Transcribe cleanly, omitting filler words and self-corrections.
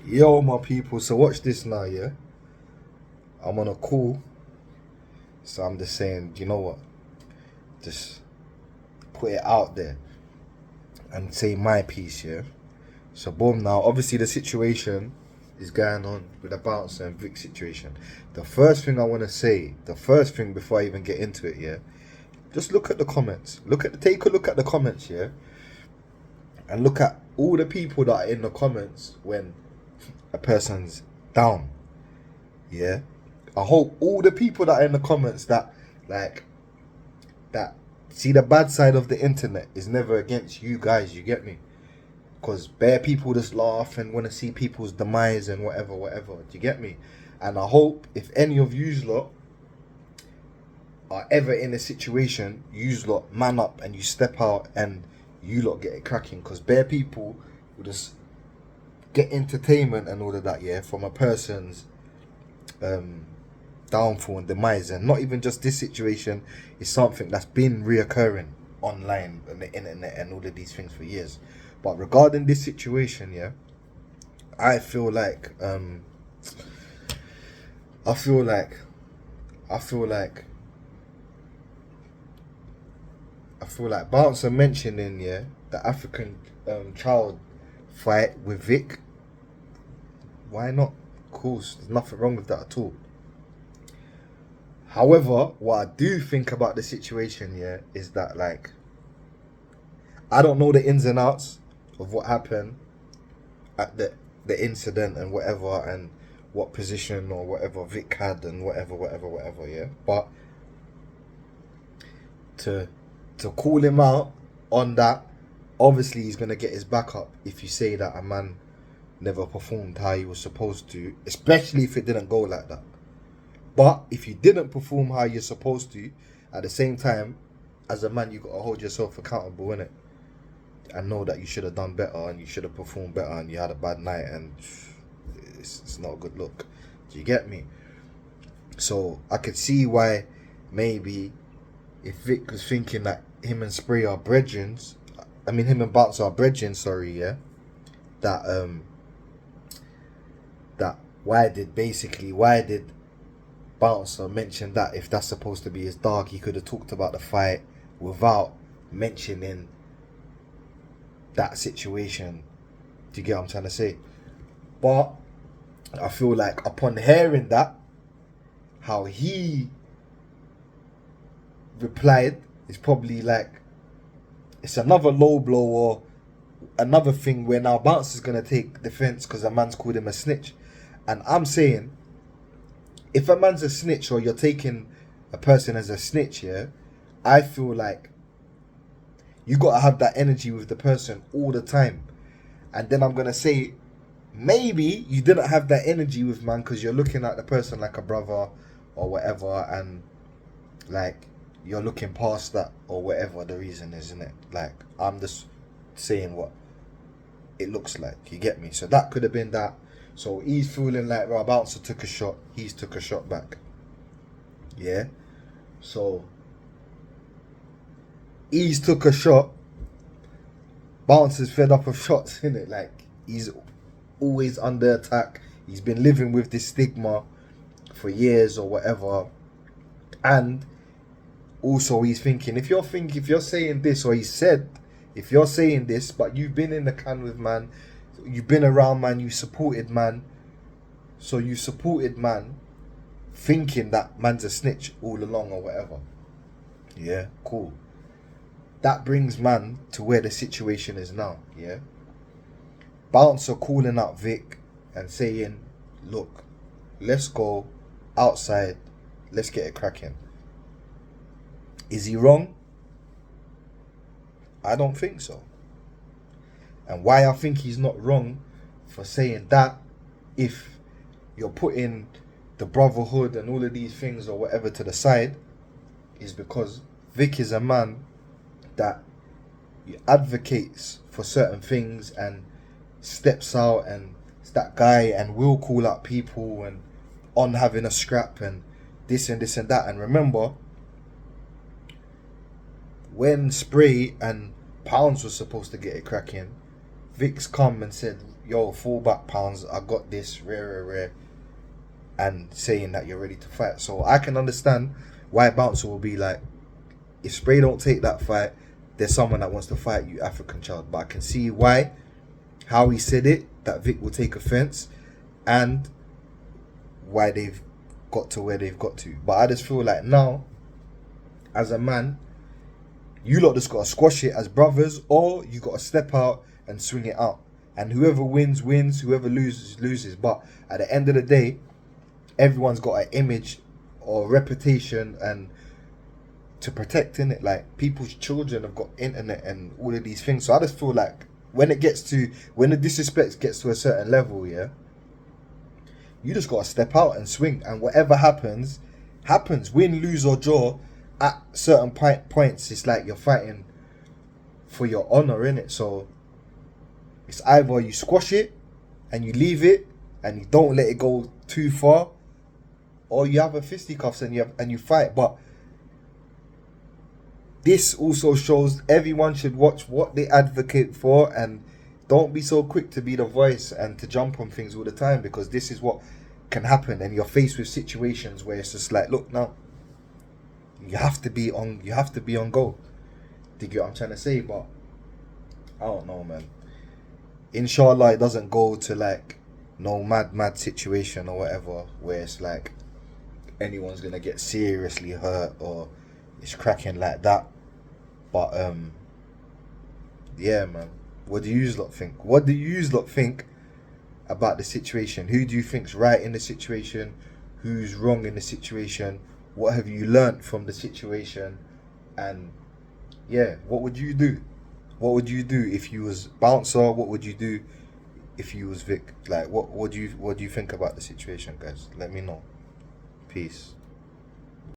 Yo, my people, so watch this now, yeah? I'm on a call, so I'm just saying, you know what? Just put it out there and say my piece, yeah? So, boom, now, obviously, the situation is going on with the Bouncer and Vic situation. The first thing I want to say, the first thing before I even get into it, yeah? Just look at the comments. Take a look at the comments, yeah? And look at all the people that are in the comments when a person's down. Yeah, I hope all the people that are in the comments that see the bad side of the internet is never against you guys. You get me? Because bare people just laugh and want to see people's demise and whatever. Do you get me? And I hope if any of yous lot are ever in a situation, yous lot man up and you step out and you lot get it cracking. Because bare people will just get entertainment and all of that, yeah, from a person's downfall and demise. And not even just this situation, is something that's been reoccurring online and the internet and all of these things for years. But regarding this situation, yeah, I feel like Bouncer mentioning, yeah, the African child fight with Vic. Why not? Of course, there's nothing wrong with that at all. However, what I do think about the situation, yeah, is that I don't know the ins and outs of what happened at the incident and whatever, and what position or whatever Vic had and whatever, yeah. But to call him out on that, obviously he's gonna get his back up if you say that a man never performed how he was supposed to, especially if it didn't go like that. But if you didn't perform how you're supposed to, at the same time, as a man, you gotta hold yourself accountable, innit? And know that you should have done better and you should have performed better and you had a bad night and it's not a good look. Do you get me? So I could see why maybe if Vic was thinking that him and Spray are brethrens, him and Bouncer are brethren, sorry, yeah, that why did Bouncer mention that if that's supposed to be his dog, he could have talked about the fight without mentioning that situation. Do you get what I'm trying to say? But I feel like upon hearing that, how he replied is probably like it's another low blow or another thing where now Bouncer's gonna take defense because a man's called him a snitch. And I'm saying, if a man's a snitch or you're taking a person as a snitch, yeah, I feel like you gotta have that energy with the person all the time. And then I'm gonna say, maybe you didn't have that energy with man because you're looking at the person like a brother or whatever, and like you're looking past that or whatever the reason is, isn't it? Like, I'm just saying what it looks like. You get me? So that could have been that. So he's feeling like Bouncer took a shot, he's took a shot back. Yeah. So he's took a shot. Bouncer's fed up of shots, innit? Like, he's always under attack. He's been living with this stigma for years or whatever. And also he's thinking, if you're saying this, or he said, if you're saying this, but you've been in the can with man, you've been around man, you supported man, so you supported man thinking that man's a snitch all along or whatever. Yeah, cool. That brings man to where the situation is now, yeah. Bouncer calling out Vic and saying, look, let's go outside, let's get it cracking. Is he wrong? I don't think so. And why I think he's not wrong for saying that, if you're putting the brotherhood and all of these things or whatever to the side, is because Vic is a man that advocates for certain things and steps out and is that guy and will call out people and on having a scrap and this and that. And remember, when Spray and Pounds was supposed to get it cracking, Vic's come and said, yo, fall back pounds, I got this, rare, and saying that you're ready to fight. So I can understand why Bouncer will be like, if Spray don't take that fight, there's someone that wants to fight you, African child. But I can see why, how he said it, that Vic will take offense, and why they've got to where they've got to. But I just feel like now, as a man, you lot just got to squash it as brothers, or you got to step out and swing it out. And whoever wins, wins. Whoever loses, loses. But at the end of the day, everyone's got an image or reputation and to protect in it. Like, people's children have got internet and all of these things. So I just feel like when the disrespect gets to a certain level, yeah, you just got to step out and swing. And whatever happens, happens. Win, lose or draw, at certain points, it's like you're fighting for your honor, innit? So it's either you squash it and you leave it and you don't let it go too far, or you have a fisticuffs and you fight. But this also shows everyone should watch what they advocate for, and don't be so quick to be the voice and to jump on things all the time, because this is what can happen. And you're faced with situations where it's just like, look, now you have to be on go. Do you get what I'm trying to say? But I don't know, man. Inshallah, it doesn't go to like no mad situation or whatever where it's like anyone's gonna get seriously hurt or it's cracking like that. But yeah, man. What do you lot think? What do you lot think about the situation? Who do you think's right in the situation? Who's wrong in the situation? What have you learnt from the situation? And yeah, what would you do? What would you do if you was Bouncer? What would you do if you was Vic? Like, what do you think about the situation, guys? Let me know. Peace.